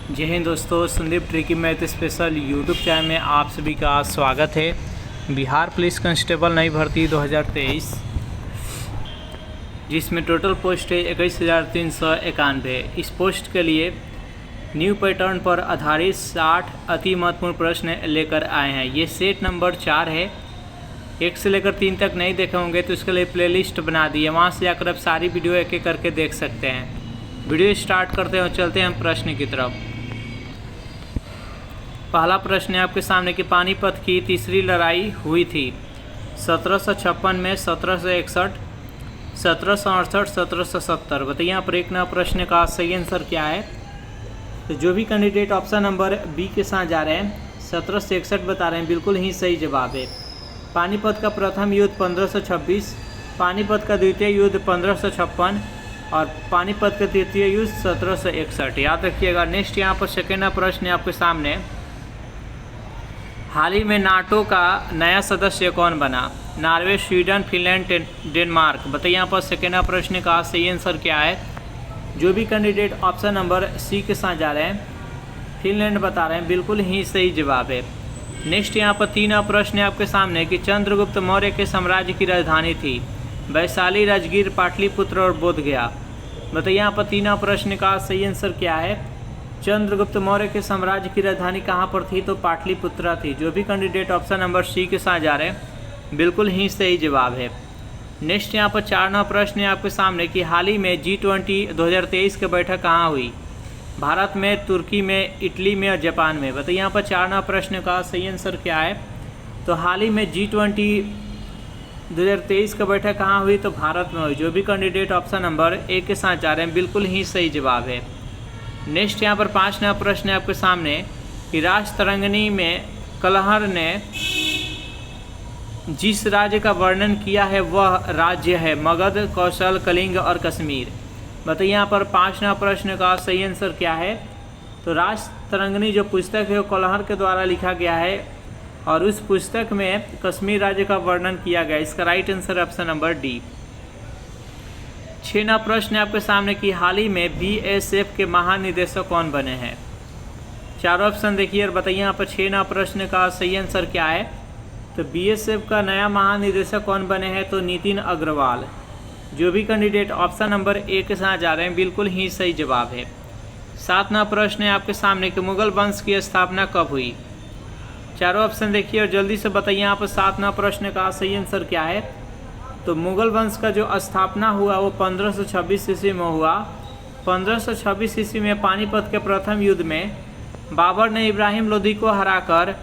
जय हिंद दोस्तों, Sandeep tricky math special YouTube channel में आप सभी का स्वागत है। बिहार पुलिस कांस्टेबल नई भर्ती 2023 जिसमें टोटल पोस्ट है 21,391। इस पोस्ट के लिए न्यू पैटर्न पर आधारित 60 अति महत्वपूर्ण प्रश्न लेकर आए हैं। ये सेट नंबर 4 है। 1 से लेकर 3 तक नहीं देखे होंगे तो इसके लिए प्लेलिस्ट बना दी है, वहाँ से जाकर आप सारी वीडियो एक एक करके देख सकते हैं। वीडियो स्टार्ट करते हैं और चलते हैं प्रश्न की तरफ। पहला प्रश्न है आपके सामने कि पानीपत की तीसरी लड़ाई हुई थी 1756 में, 1761, 1768, 1770। बताइए यहाँ पर एक नया प्रश्न का सही आंसर क्या है। तो जो भी कैंडिडेट ऑप्शन नंबर बी के साथ जा रहे हैं 1761 बता रहे हैं, बिल्कुल ही सही जवाब है। पानीपत का प्रथम युद्ध 1526, पानीपत का द्वितीय युद्ध 1556 और पानीपत का तृतीय युद्ध 1761। याद रखिएगा। नेक्स्ट यहाँ पर सेकेंड प्रश्न है आपके सामने। हाल ही में नाटो का नया सदस्य कौन बना? Norway, Sweden, Finland, Denmark. बताइए यहाँ पर सेकेंड प्रश्न का सही आंसर क्या है। जो भी कैंडिडेट ऑप्शन नंबर सी के साथ जा रहे हैं फिनलैंड बता रहे हैं, बिल्कुल ही सही जवाब है। नेक्स्ट यहाँ पर तीन प्रश्न है आपके सामने कि चंद्रगुप्त मौर्य के साम्राज्य की राजधानी थी वैशाली, राजगीर, पाटलिपुत्र और बोधगया। बताइए यहाँ पर तीन प्रश्न का सही आंसर क्या है। चंद्रगुप्त मौर्य के साम्राज्य की राजधानी कहाँ पर थी? तो पाटलिपुत्रा थी। जो भी कैंडिडेट ऑप्शन नंबर सी के साथ जा रहे हैं, बिल्कुल ही सही जवाब है। नेक्स्ट यहाँ पर 4 प्रश्न है आपके सामने कि हाल ही में G20 2023 की बैठक कहाँ हुई? भारत में, तुर्की में, इटली में और जापान में। बताइए यहाँ पर 4 प्रश्न का सही आंसर क्या है। तो हाल ही में G20 2023 की बैठक कहाँ हुई? तो भारत में हुई। जो भी कैंडिडेट ऑप्शन नंबर ए के साथ जा रहे हैं, बिल्कुल ही सही जवाब है। नेक्स्ट यहाँ पर 5 प्रश्न है आपके सामने कि राजतरंगिणी में कलहर ने जिस राज्य का वर्णन किया है वह राज्य है मगध, कौशल, कलिंग और कश्मीर। बताइए यहाँ पर 5 प्रश्न का सही आंसर क्या है। तो राजतरंगिणी जो पुस्तक है वो कलहर के द्वारा लिखा गया है और उस पुस्तक में कश्मीर राज्य का वर्णन किया गया। इसका right answer option number D. 6 प्रश्न है आपके सामने कि हाल ही में BSF के महानिदेशक कौन बने हैं? 4 ऑप्शन देखिए और बताइए यहाँ पर 6 प्रश्न का सही आंसर क्या है। तो BSF का नया महानिदेशक कौन बने हैं? तो नितिन अग्रवाल। जो भी कैंडिडेट ऑप्शन नंबर ए के साथ जा रहे हैं, बिल्कुल ही सही जवाब है। 7 प्रश्न है आपके सामने कि मुगल वंश की स्थापना कब हुई? 4 ऑप्शन देखिए और जल्दी से बताइए यहाँ पर 7 प्रश्न का सही आंसर क्या है। तो मुगल वंश का जो स्थापना हुआ वो 1526 ईस्वी में हुआ। 1526 ईस्वी में पानीपत के प्रथम युद्ध में बाबर ने इब्राहिम लोदी को हराकर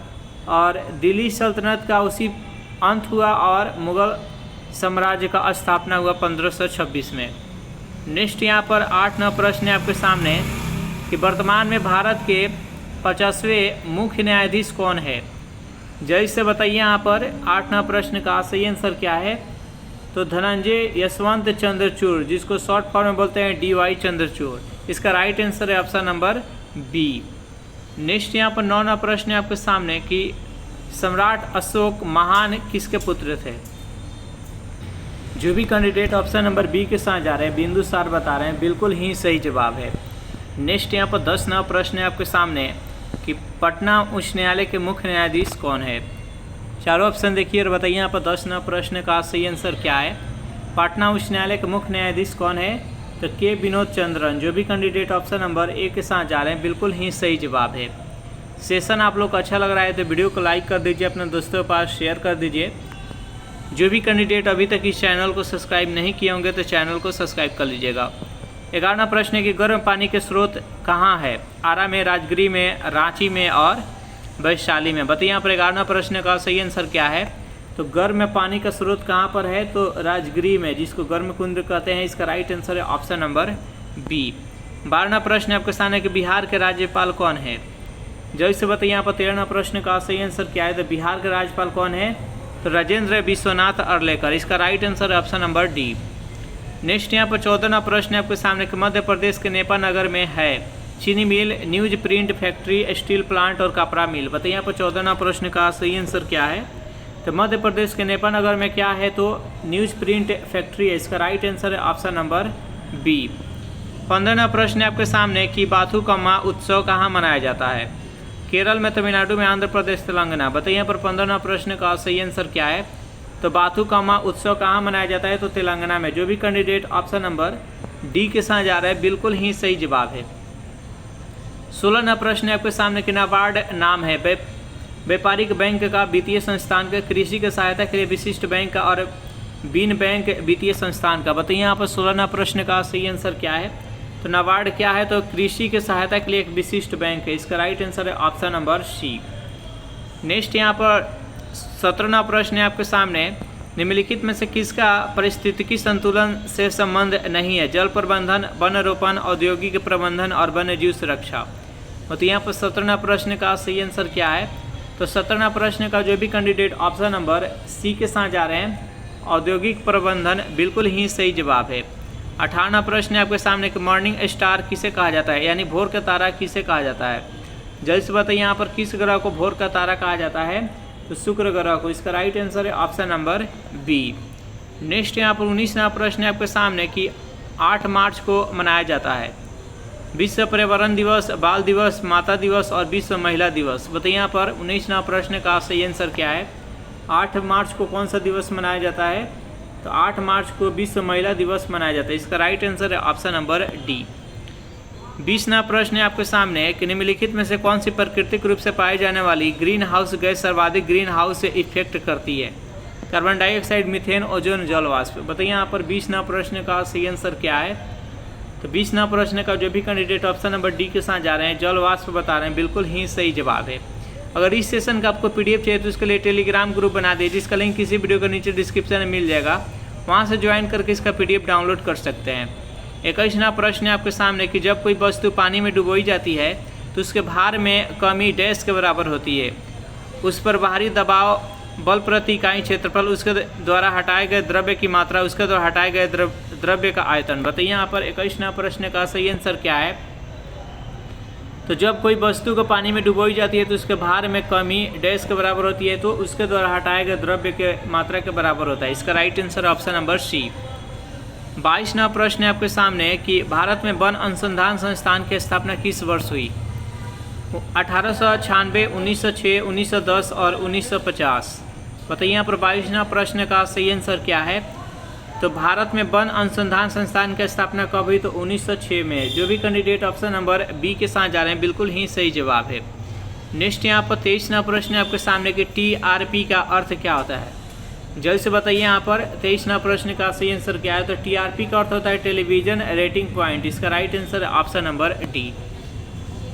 और दिल्ली सल्तनत का उसी अंत हुआ और मुगल साम्राज्य का स्थापना हुआ 1526 में। नेक्स्ट यहाँ पर 8 प्रश्न है आपके सामने कि वर्तमान में भारत के 50वें मुख्य न्यायाधीश कौन है? जल्दी से बताइए यहाँ पर 8 प्रश्न का सही आंसर क्या है। तो धनंजय यशवंत चंद्रचूड़, जिसको शॉर्ट फॉर्म में बोलते हैं DY चंद्रचूड़। इसका राइट आंसर है ऑप्शन नंबर बी। नेक्स्ट यहाँ पर 9 प्रश्न है आपके सामने कि सम्राट अशोक महान किसके पुत्र थे? जो भी कैंडिडेट ऑप्शन नंबर बी के साथ जा रहे हैं, बिंदुसार बता रहे हैं, बिल्कुल ही सही जवाब है। नेक्स्ट यहाँ पर 10 प्रश्न है आपके सामने कि पटना उच्च न्यायालय के मुख्य न्यायाधीश कौन है? 4 ऑप्शन देखिए और बताइए यहाँ पर 10 प्रश्न का सही आंसर क्या है। पटना उच्च न्यायालय के मुख्य न्यायाधीश कौन है? तो के विनोद चंद्रन। जो भी कैंडिडेट ऑप्शन नंबर ए के साथ जा रहे हैं, बिल्कुल ही सही जवाब है। सेशन आप लोग को अच्छा लग रहा है तो वीडियो को लाइक कर दीजिए, अपने दोस्तों के पास शेयर कर दीजिए। जो भी कैंडिडेट अभी तक इस चैनल को सब्सक्राइब नहीं किए होंगे तो चैनल को सब्सक्राइब कर लीजिएगा। 11 प्रश्न है कि गर्म पानी के स्रोत कहाँ है? आरा में, राजगिरी में, रांची में और वैशाली में। बताइए यहाँ पर 11 प्रश्न का सही आंसर क्या है। तो गर्म पानी का स्रोत कहाँ पर है? तो राजगिरी में, जिसको गर्म कुंड कहते हैं। इसका राइट आंसर है ऑप्शन नंबर बी। 12 प्रश्न आपके सामने कि बिहार के राज्यपाल कौन है? जैसे बताइए यहाँ पर 13 प्रश्न का सही आंसर क्या है। तो बिहार के राज्यपाल कौन है? तो राजेंद्र विश्वनाथ अर्लेकर। इसका राइट आंसर है ऑप्शन नंबर डी। नेक्स्ट यहाँ पर 14 प्रश्न आपके सामने कि मध्य प्रदेश के नेपा नगर में है चीनी मिल, news print factory, steel plant और कपड़ा मिल। बताइए यहाँ पर 14 प्रश्न का सही आंसर क्या है। तो मध्य प्रदेश के नेपा नगर में क्या है? तो न्यूज प्रिंट फैक्ट्री है। इसका राइट आंसर है ऑप्शन नंबर बी। 15वां प्रश्न है आपके सामने कि बाथुकम्मा उत्सव कहाँ मनाया जाता है? केरल में, तमिलनाडु में, आंध्र प्रदेश, तेलंगाना। बताइए यहाँ पर 15वां प्रश्न का सही आंसर क्या है? तो बाथुकम्मा उत्सव कहाँ मनाया जाता है? तो तेलंगाना में। जो भी कैंडिडेट ऑप्शन नंबर डी के साथ जा रहा है बिल्कुल ही सही जवाब है। 16वां प्रश्न है आपके सामने कि नाबार्ड नाम है व्यापारिक बैंक का, वित्तीय संस्थान का, कृषि की सहायता के लिए विशिष्ट बैंक का और बीन बैंक वित्तीय संस्थान का। बताइए यहाँ पर 16वां प्रश्न का सही आंसर क्या है? तो नाबार्ड क्या है? तो कृषि की सहायता के लिए एक विशिष्ट बैंक है। इसका राइट आंसर है ऑप्शन नंबर सी। नेक्स्ट यहाँ पर 17वां प्रश्न है आपके सामने, निम्नलिखित में से किसका पारिस्थितिकी संतुलन से संबंध नहीं है? जल प्रबंधन, वन रोपण, औद्योगिक प्रबंधन और वन्य जीव सुरक्षा। तो यहाँ पर 17वां प्रश्न का सही आंसर क्या है? तो 17वां प्रश्न का जो भी कैंडिडेट ऑप्शन नंबर सी के साथ जा रहे हैं, औद्योगिक प्रबंधन, बिल्कुल ही सही जवाब है। 18वां प्रश्न है आपके सामने कि मॉर्निंग स्टार किसे कहा जाता है? यानी भोर का तारा किसे कहा जाता है? जल्द से बताइए यहाँ पर किस ग्रह को भोर का तारा कहा जाता है? तो शुक्र ग्रह को। इसका राइट आंसर है ऑप्शन नंबर बी। नेक्स्ट यहाँ पर 19वां प्रश्न है आपके सामने कि 8 मार्च को मनाया जाता है विश्व पर्यावरण दिवस, बाल दिवस, माता दिवस और विश्व महिला दिवस। बताइए यहाँ पर 19वां प्रश्न का सही आंसर क्या है? 8 मार्च को कौन सा दिवस मनाया जाता है? तो 8 मार्च को विश्व महिला दिवस मनाया जाता है। इसका राइट आंसर है ऑप्शन नंबर डी। 20वां प्रश्न है आपके सामने कि निम्नलिखित में से कौन सी प्राकृतिक रूप से पाई जाने वाली ग्रीन हाउस गैस सर्वाधिक ग्रीन हाउस इफेक्ट करती है? कार्बन डाइऑक्साइड, मीथेन, ओजोन, जल वाष्प। बताइए यहाँ पर 20वां प्रश्न का सही आंसर क्या है? तो 20वां प्रश्न का जो भी कैंडिडेट ऑप्शन नंबर डी के साथ जा रहे हैं, जल वाष्प बता रहे हैं, बिल्कुल ही सही जवाब है। अगर इस सेशन का आपको पीडीएफ चाहिए तो इसके लिए टेलीग्राम ग्रुप बना दीजिए, जिसका लिंक किसी वीडियो के नीचे डिस्क्रिप्शन में मिल जाएगा, वहाँ से ज्वाइन करके इसका पीडीएफ डाउनलोड कर सकते हैं। 21वां प्रश्न है आपके सामने कि जब कोई वस्तु पानी में डुबोई जाती है तो उसके भार में कमी डैश के बराबर होती है? उस पर बाहरी दबाव, बल प्रति इकाई क्षेत्रफल, उसके द्वारा हटाए गए द्रव्य की मात्रा, उसके द्वारा हटाए गए द्रव्य का आयतन। बताइए यहाँ पर 21वां प्रश्न का सही आंसर क्या है? तो जब कोई वस्तु को पानी में डुबोई जाती है तो उसके भार में कमी डैश के बराबर होती है, तो उसके द्वारा हटाए गए द्रव्य के मात्रा के बराबर होता है। इसका right answer option number C. 22वां प्रश्न है आपके सामने कि भारत में वन अनुसंधान संस्थान की स्थापना किस वर्ष हुई? 1896, 1906, 1910 और 1950। बताइए यहाँ पर 22वां प्रश्न का सही आंसर क्या है? तो भारत में वन अनुसंधान संस्थान की स्थापना कब हुई? तो 1906 में। जो भी कैंडिडेट ऑप्शन नंबर बी के साथ जा रहे हैं, बिल्कुल ही सही जवाब है। नेक्स्ट यहाँ पर 23वां प्रश्न है आपके सामने कि टीआरपी का अर्थ क्या होता है? जल्द से बताइए यहाँ पर 23वां प्रश्न का सही आंसर क्या है? तो टीआरपी का अर्थ होता है टेलीविजन रेटिंग पॉइंट। इसका राइट आंसर है ऑप्शन नंबर डी।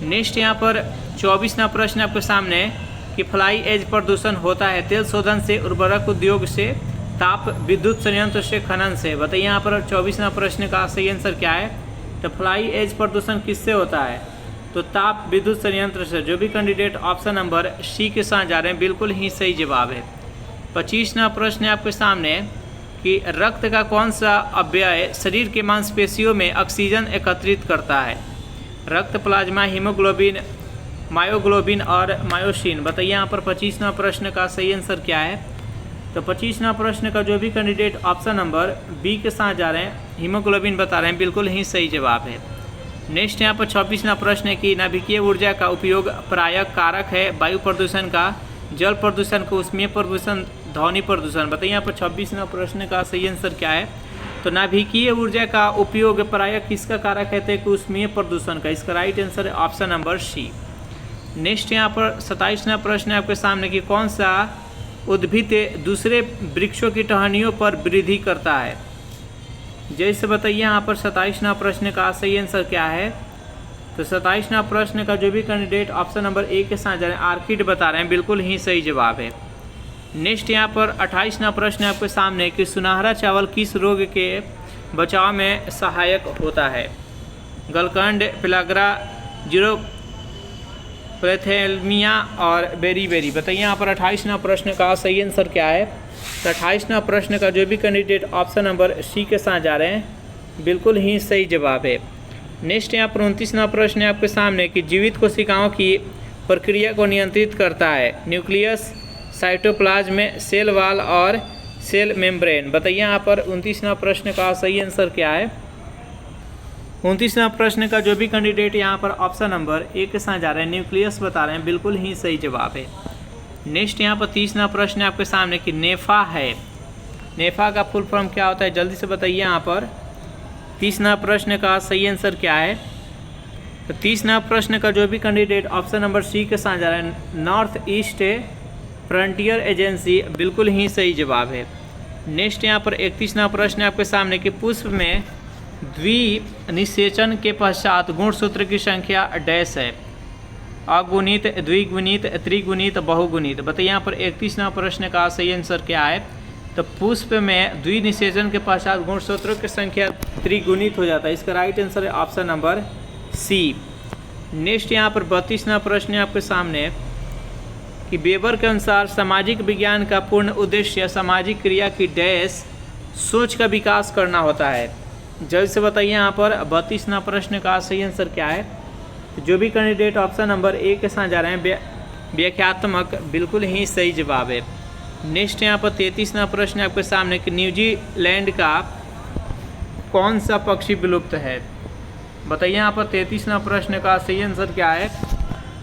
नेक्स्ट यहाँ पर 24वां प्रश्न आपके सामने कि फ्लाई एज प्रदूषण होता है तेल शोधन से, उर्वरक उद्योग से, ताप विद्युत संयंत्र से, खनन से। बताइए यहाँ पर 24वां प्रश्न का सही आंसर क्या है? तो फ्लाई एज प्रदूषण किससे होता है? तो ताप विद्युत संयंत्र से। जो भी कैंडिडेट ऑप्शन नंबर सी के साथ जा रहे हैं, बिल्कुल ही सही जवाब है। 25वां प्रश्न है आपके सामने कि रक्त का कौन सा अवयव शरीर के मांसपेशियों में ऑक्सीजन एकत्रित करता है? रक्त, प्लाज्मा, हीमोग्लोबिन, मायोग्लोबिन और मायोसिन। बताइए यहाँ पर 25वां प्रश्न का सही आंसर क्या है? तो 25वां प्रश्न का जो भी कैंडिडेट ऑप्शन नंबर बी के साथ जा रहे हैं, हीमोग्लोबिन बता रहे हैं, बिल्कुल ही सही जवाब है। नेक्स्ट यहाँ पर 26वां प्रश्न है कि नाभिकीय ऊर्जा का उपयोग प्रायः कारक है वायु प्रदूषण का, जल प्रदूषण का, ऊष्मीय प्रदूषण, ध्वनि प्रदूषण। बताइए यहाँ पर 26वां प्रश्न का सही आंसर क्या है? तो नाभिकीय ऊर्जा का उपयोग प्रायः किसका कारक कहते हैं? कि ऊष्मीय प्रदूषण का। इसका राइट आंसर है ऑप्शन नंबर सी। नेक्स्ट यहाँ पर 27वां प्रश्न है आपके सामने कि कौन सा उद्भिद दूसरे वृक्षों की टहनियों पर वृद्धि करता है? जैसे बताइए यहाँ पर 27वां प्रश्न का सही आंसर क्या है? तो 27वां प्रश्न का जो भी कैंडिडेट ऑप्शन नंबर ए के साथ जा रहे हैं, आर्किड बता रहे हैं, बिल्कुल ही सही जवाब है। नेक्स्ट यहाँ पर 28वां प्रश्न आपके सामने कि सुनहरा चावल किस रोग के बचाव में सहायक होता है? गलकंड, पिलाग्रा, जीरो प्लेथेलमिया और बेरीबेरी। बताइए यहाँ पर 28वां प्रश्न का सही आंसर क्या है? तो 28वां प्रश्न का जो भी कैंडिडेट ऑप्शन नंबर सी के साथ जा रहे हैं, बिल्कुल ही सही जवाब है। नेक्स्ट यहाँ पर 29वां प्रश्न है आपके सामने कि जीवित कोशिकाओं की प्रक्रिया को नियंत्रित करता है? न्यूक्लियस, साइटोप्लाज्म, सेल वाल और सेल मेम्ब्रेन। बताइए यहाँ पर 29वां प्रश्न का सही आंसर क्या है? 29वां प्रश्न का जो भी कैंडिडेट यहाँ पर ऑप्शन नंबर ए के साथ जा रहे हैं, न्यूक्लियस बता रहे हैं, बिल्कुल ही सही जवाब है। नेक्स्ट यहाँ पर 30वां प्रश्न है आपके सामने कि नेफा है, नेफा का फुल फॉर्म क्या होता है, जल्दी से बताइए। यहाँ पर 30वां प्रश्न का सही आंसर क्या है? तो 30वां प्रश्न का जो भी कैंडिडेट ऑप्शन नंबर सी के साथ जा रहे हैं, नॉर्थ ईस्ट फ्रंटियर एजेंसी, बिल्कुल ही सही जवाब है। नेक्स्ट यहाँ पर 31वां प्रश्न है आपके सामने कि पुष्प में द्विनिषेचन के पश्चात गुणसूत्र की संख्या डैश है, अगुणित, द्विगुणित, त्रिगुणित, बहुगुणित। बताइए यहाँ पर 31वां प्रश्न का सही आंसर क्या है? तो पुष्प में द्विनिषेचन के पश्चात गुणसूत्रों की संख्या त्रिगुणित हो जाता है। इसका राइट आंसर है ऑप्शन नंबर सी। नेक्स्ट यहाँ पर 32वां प्रश्न है आपके सामने कि वेबर के अनुसार सामाजिक विज्ञान का पूर्ण उद्देश्य सामाजिक क्रिया की डैश सोच का विकास करना होता है। जल्द से बताइए यहाँ पर 32वां प्रश्न का सही आंसर क्या है? तो जो भी कैंडिडेट ऑप्शन नंबर ए के साथ जा रहे हैं, व्याख्यात्मक, बिल्कुल ही सही जवाब है। नेक्स्ट यहाँ पर 33वां प्रश्न है आपके सामने कि न्यूजीलैंड का कौन सा पक्षी विलुप्त है? बताइए यहाँ पर 33वां प्रश्न का सही आंसर क्या है?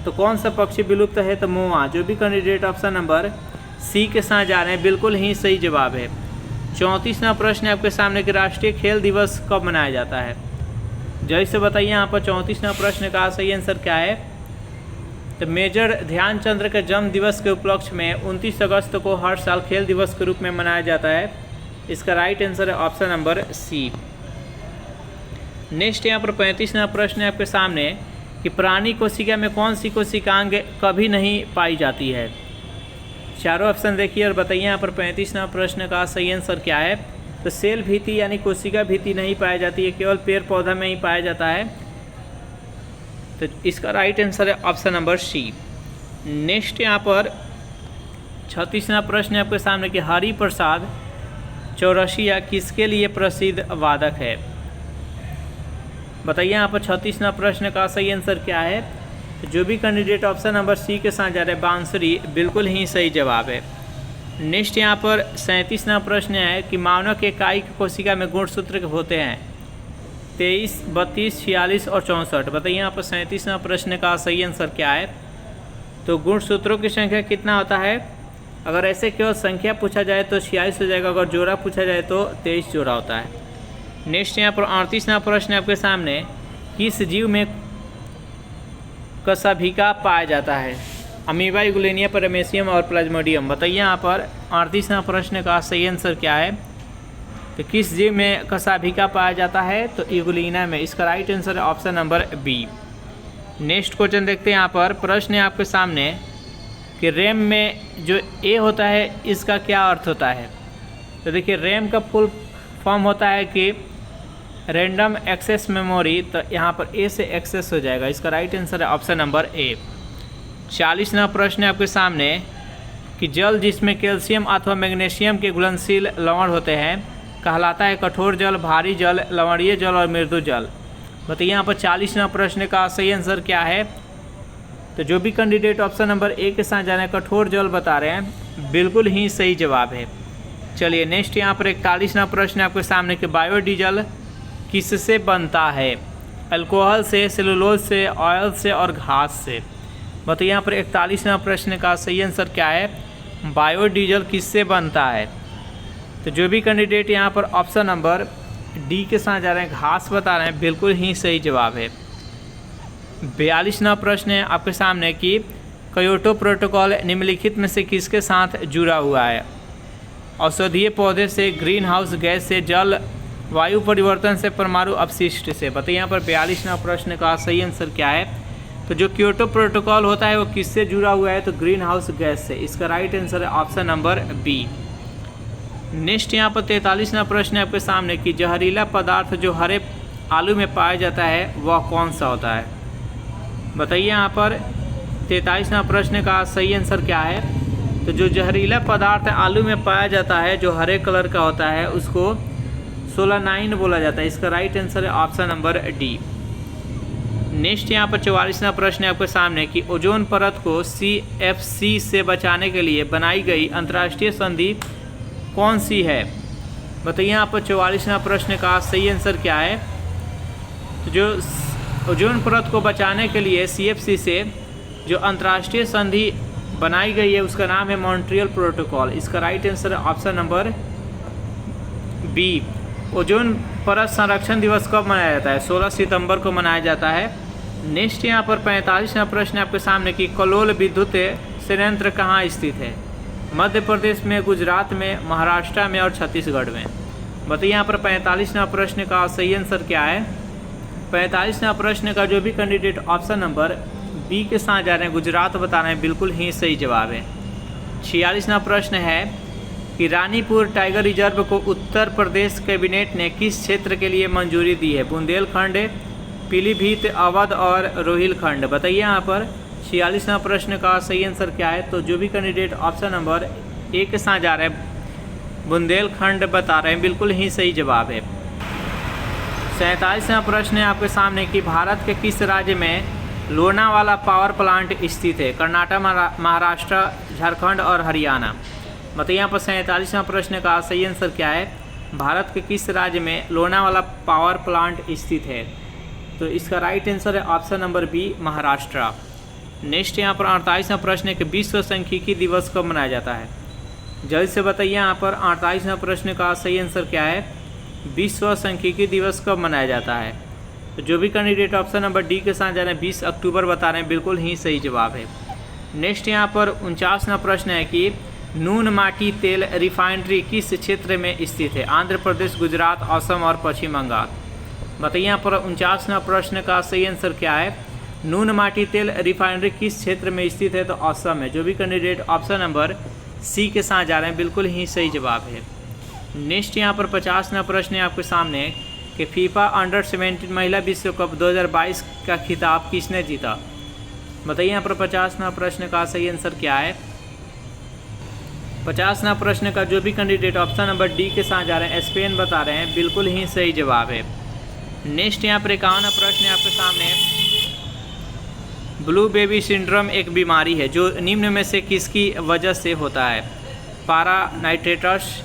तो कौन सा पक्षी विलुप्त है? तो मोआ। जो भी कैंडिडेट ऑप्शन नंबर सी के साथ जा रहे हैं, बिल्कुल ही सही जवाब है। 34वां प्रश्न है आपके सामने कि राष्ट्रीय खेल दिवस कब मनाया जाता है? जैसे बताइए यहाँ पर 34वां प्रश्न का सही आंसर क्या है? तो मेजर ध्यानचंद्र के जन्म दिवस के उपलक्ष्य में 29 अगस्त को हर साल खेल दिवस के रूप में मनाया जाता है। इसका राइट आंसर है ऑप्शन नंबर सी। नेक्स्ट यहाँ पर 35वां प्रश्न है आपके सामने कि प्राणी कोशिका में कौन सी कोशिकांग कभी नहीं पाई जाती है? चारों ऑप्शन देखिए और बताइए यहाँ पर 35वां प्रश्न का सही आंसर क्या है? तो सेल भित्ति यानी कोशिका भित्ति नहीं पाई जाती है, केवल पेड़ पौधा में ही पाया जाता है। तो इसका राइट आंसर है ऑप्शन नंबर सी। नेक्स्ट यहाँ पर 36वां प्रश्न है आपके सामने कि हरि प्रसाद चौरसिया किसके लिए प्रसिद्ध वादक है? बताइए यहाँ पर 36वां प्रश्न का सही आंसर क्या है? तो जो भी कैंडिडेट ऑप्शन नंबर सी के साथ जा रहे हैं, बांसुरी, बिल्कुल ही सही जवाब है। नेक्स्ट यहाँ पर 37वां प्रश्न है कि मानव के इकाई कोशिका में गुणसूत्र होते हैं 23, 32, 46 और 64। बताइए यहाँ पर 37वां प्रश्न का सही आंसर क्या है? तो गुणसूत्रों की संख्या कितना होता है? अगर ऐसे केवल संख्या पूछा जाए तो 46 हो जाएगा, अगर जोड़ा पूछा जाए तो 23 जोड़ा होता है। नेक्स्ट यहाँ पर 38वां प्रश्न है आपके सामने, किस जीव में कशाभिका पाया जाता है? अमीबा, यूग्लेनिया, पैरामेसियम और प्लाज्मोडियम। बताइए यहाँ पर 38वां प्रश्न का सही आंसर क्या है? तो किस जीव में कशाभिका पाया जाता है? तो यूग्लिना में। इसका राइट आंसर है option number B. Next question देखते हैं। यहाँ पर प्रश्न है आपके सामने कि रैम में जो ए होता है इसका क्या अर्थ होता है? तो देखिए रैम का फुल फॉर्म होता है कि रैंडम एक्सेस मेमोरी, तो यहाँ पर ए से एक्सेस हो जाएगा। इसका राइट आंसर है ऑप्शन नंबर ए। 40वां प्रश्न है आपके सामने कि जल जिसमें कैल्शियम अथवा मैग्नीशियम के घुलनशील लवण होते हैं कहलाता है कठोर जल, भारी जल, लवणीय जल और मृदु जल। बताइए यहाँ पर 40वां प्रश्न का सही आंसर क्या है? तो जो भी कैंडिडेट ऑप्शन नंबर ए के साथ जाना है, कठोर जल बता रहे हैं, बिल्कुल ही सही जवाब है। चलिए नेक्स्ट यहाँ पर 41वां प्रश्न है आपके सामने कि बायोडीजल किससे बनता है? अल्कोहल से, सेलुलोज से, ऑयल से और घास से। बताइए यहाँ पर 41वां प्रश्न का सही आंसर क्या है? बायोडीजल किससे बनता है? तो जो भी कैंडिडेट यहाँ पर ऑप्शन नंबर डी के साथ जा रहे हैं, घास बता रहे हैं, बिल्कुल ही सही जवाब है। 42वां प्रश्न है आपके सामने कि क्योटो प्रोटोकॉल निम्नलिखित में से किसके साथ जुड़ा हुआ है? औषधीय पौधे से, ग्रीन हाउस गैस से, जल वायु परिवर्तन से, परमाणु अपशिष्ट से। बताइए यहाँ पर 42वां प्रश्न का सही आंसर क्या है? तो जो क्योटो प्रोटोकॉल होता है वो किससे जुड़ा हुआ है? तो ग्रीन हाउस गैस से। इसका राइट आंसर है ऑप्शन नंबर बी। नेक्स्ट यहाँ पर 43वां प्रश्न है आपके सामने कि जहरीला पदार्थ जो हरे आलू में पाया जाता है वह कौन सा होता है? बताइए यहाँ पर 43वां प्रश्न का सही आंसर क्या है? तो जो जहरीला पदार्थ आलू में पाया जाता है जो हरे कलर का होता है उसको सोलानाइन बोला जाता है। इसका राइट आंसर है ऑप्शन नंबर डी। नेक्स्ट यहाँ पर 44वां प्रश्न है आपके सामने कि ओजोन परत को CFC से बचाने के लिए बनाई गई अंतर्राष्ट्रीय संधि कौन सी है? बताइए यहाँ पर 44वां प्रश्न का सही आंसर क्या है? तो जो ओजोन परत को बचाने के लिए CFC से जो अंतर्राष्ट्रीय संधि बनाई गई है उसका नाम है मॉन्ट्रियल प्रोटोकॉल। इसका राइट आंसर है ऑप्शन नंबर बी। ओजोन परत संरक्षण दिवस कब मनाया जाता है? 16 सितंबर को मनाया जाता है। नेक्स्ट यहाँ पर 45वां प्रश्न आपके सामने कि कलोल विद्युत संयंत्र कहाँ स्थित है? मध्य प्रदेश में, गुजरात में, महाराष्ट्र में और छत्तीसगढ़ में। बताइए यहाँ पर 45वां प्रश्न का सही आंसर क्या है? 45वां प्रश्न का जो भी कैंडिडेट ऑप्शन नंबर बी के साथ जा रहे हैं, गुजरात बता रहे हैं, बिल्कुल ही सही जवाब है। 46वां प्रश्न है कि रानीपुर टाइगर रिजर्व को उत्तर प्रदेश कैबिनेट ने किस क्षेत्र के लिए मंजूरी दी है? बुंदेलखंड, पीलीभीत, अवध और रोहिलखंड। बताइए यहाँ पर 46वां प्रश्न का सही आंसर क्या है? तो जो भी कैंडिडेट ऑप्शन नंबर ए के साथ जा रहे हैं, बुंदेलखंड बता रहे हैं, बिल्कुल ही सही जवाब है। 47वां प्रश्न है आपके सामने कि भारत के किस राज्य में लोनावाला पावर प्लांट स्थित है? कर्नाटक, महाराष्ट्र, झारखंड और हरियाणा। बताइए यहाँ पर 47वां प्रश्न का सही आंसर क्या है? भारत के किस राज्य में लोनावाला पावर प्लांट स्थित है? तो इसका राइट आंसर है option number B, Maharashtra. Next यहाँ पर 48वां प्रश्न है कि विश्व सांख्यिकी दिवस कब मनाया जाता है? जल्दी से बताइए यहाँ पर 48वां प्रश्न का सही आंसर क्या है? विश्व सांख्यिकी दिवस कब मनाया जाता है? तो जो भी कैंडिडेट ऑप्शन नंबर डी के साथ जा रहे हैं 20 अक्टूबर बता रहे हैं, बिल्कुल ही सही जवाब है। नेक्स्ट यहाँ पर 49वां प्रश्न है कि नून माटी तेल रिफाइनरी किस क्षेत्र में स्थित है? आंध्र प्रदेश, गुजरात, असम और पश्चिम बंगाल। बताइए यहाँ पर 49वां प्रश्न का सही आंसर क्या है? नून माटी तेल रिफाइनरी किस क्षेत्र में स्थित है? तो असम है। जो भी कैंडिडेट ऑप्शन नंबर सी के साथ जा रहे हैं, बिल्कुल ही सही जवाब है। नेक्स्ट यहाँ पर 50वां प्रश्न है आपके सामने कि फीफा अंडर 17 महिला विश्व कप 2022 का खिताब किसने जीता? बताइए यहाँ पर 50वां प्रश्न का सही आंसर क्या है? 50वां प्रश्न का जो भी कैंडिडेट ऑप्शन नंबर डी के साथ जा रहे हैं, स्पेन बता रहे हैं, बिल्कुल ही सही जवाब है। नेक्स्ट यहाँ पर 51वां प्रश्न है आपके सामने। ब्लू बेबी सिंड्रोम एक बीमारी है जो निम्न में से किसकी वजह से होता है? पारा, नाइट्रेटस,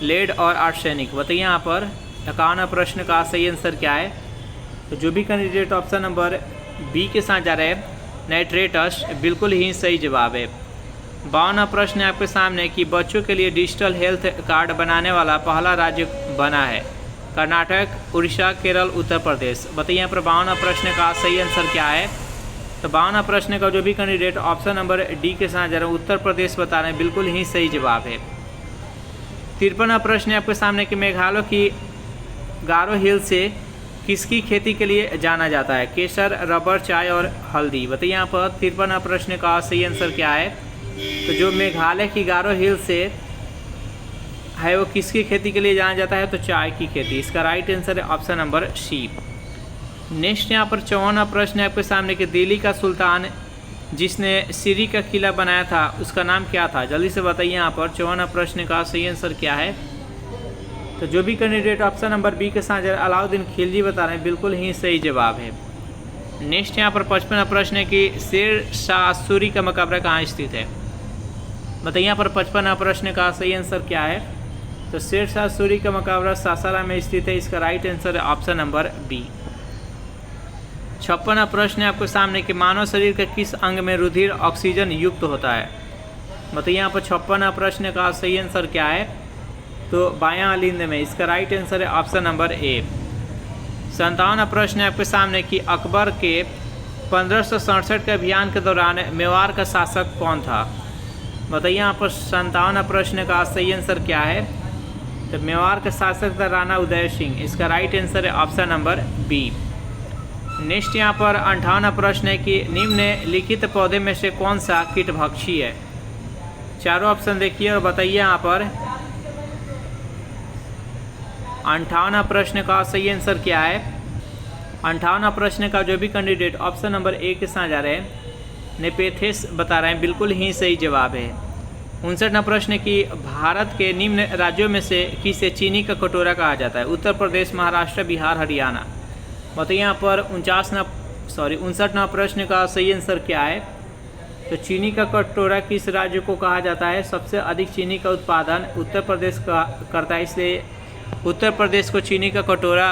लेड और आर्सेनिक। बताइए यहाँ पर 51वां प्रश्न का सही आंसर क्या है? तो जो भी कैंडिडेट ऑप्शन नंबर बी के साथ जा रहे हैं, नाइट्रेटस, बिल्कुल ही सही जवाब है। 52वां प्रश्न है आपके सामने कि बच्चों के लिए डिजिटल हेल्थ कार्ड बनाने वाला पहला राज्य बना है? कर्नाटक, उड़ीसा, केरल, उत्तर प्रदेश। बताइए यहाँ पर 52वां प्रश्न का सही आंसर क्या है? तो 52वां प्रश्न का जो भी कैंडिडेट ऑप्शन नंबर डी के साथ जा रहे हैं, उत्तर प्रदेश बता रहे हैं, बिल्कुल ही सही जवाब है। 53वां प्रश्न है आपके सामने कि मेघालय की गारो हिल से किसकी खेती के लिए जाना जाता है? केसर, रबर, चाय और हल्दी। बताइए यहाँ पर 53वां प्रश्न का सही आंसर क्या है? तो जो मेघालय की गारो हिल से है वो किसकी खेती के लिए जाना जाता है? तो चाय की खेती। इसका राइट आंसर है ऑप्शन नंबर सी। नेक्स्ट यहाँ पर 54वां प्रश्न है आपके सामने कि दिल्ली का सुल्तान जिसने सीरी का किला बनाया था उसका नाम क्या था? जल्दी से बताइए यहाँ पर 54वां प्रश्न का सही आंसर क्या है? तो जो भी कैंडिडेट ऑप्शन नंबर बी के साथ अलाउद्दीन खिलजी बता रहे हैं, बिल्कुल ही सही जवाब है। नेक्स्ट यहाँ पर 55वां प्रश्न है कि शेर शाह सूरी का मकबरा कहाँ स्थित है? बताइए यहाँ पर 55वां प्रश्न का सही आंसर क्या है? तो शेर शाह सूरी का मकबरा सासाराम में स्थित है। इसका राइट आंसर है ऑप्शन नंबर बी। 56वां प्रश्न है आपके सामने कि मानव शरीर के किस अंग में रुधिर ऑक्सीजन युक्त होता है? बताइए यहाँ पर 56वां प्रश्न का सही आंसर क्या है? तो बायां लिंग में। इसका राइट आंसर है ऑप्शन नंबर ए। 57वां प्रश्न है आपके सामने कि अकबर के 1567 के अभियान के दौरान मेवाड़ का शासक कौन था? बताइए यहाँ पर 57वां प्रश्न का सही आंसर क्या है? तो मेवाड़ का शासक था राणा उदय सिंह। इसका राइट आंसर है ऑप्शन नंबर बी। नेक्स्ट यहाँ पर 58वां प्रश्न है कि निम्नलिखित पौधे में से कौन सा कीटभक्षी है? चारों ऑप्शन देखिए और बताइए यहाँ पर 58वां प्रश्न का सही आंसर क्या है? 58वां प्रश्न का जो भी कैंडिडेट ऑप्शन नंबर ए के साथ जा रहे हैं, नेपेथेस बता रहे हैं, बिल्कुल ही सही जवाब है। 59वां प्रश्न कि भारत के निम्न राज्यों में से किसे चीनी का कटोरा कहा जाता है? उत्तर प्रदेश, महाराष्ट्र, बिहार, हरियाणा। बताइए यहाँ पर 59वां प्रश्न का सही आंसर क्या है? तो चीनी का कटोरा किस राज्य को कहा जाता है? सबसे अधिक चीनी का उत्पादन उत्तर प्रदेश का करता है, इसलिए उत्तर प्रदेश को चीनी का कटोरा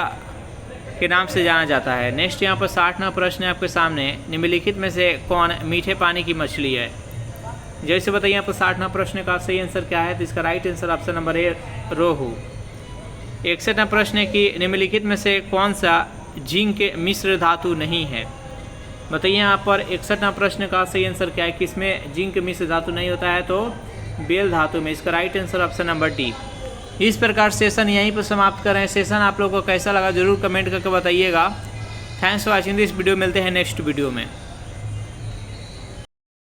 के नाम से जाना जाता है। नेक्स्ट यहाँ पर 60वां प्रश्न है आपके सामने, निम्नलिखित में से कौन मीठे पानी की मछली है। जैसे बताइए यहाँ पर 60वां प्रश्न का सही आंसर क्या है, तो इसका right answer option number A रोहू। 61वां प्रश्न है कि निम्नलिखित में से कौन सा जिंक के मिश्र धातु नहीं है। बताइए यहाँ पर 61वां प्रश्न का सही आंसर क्या है, किसमें जिंक मिश्र धातु नहीं होता है, तो बेल धातु में। इसका right answer option number D. इस प्रकार सेशन यहीं पर समाप्त कर रहे हैं। सेशन आप लोगों को कैसा लगा जरूर कमेंट करके बताइएगा। Thanks for watching this video. मिलते हैं नेक्स्ट वीडियो में।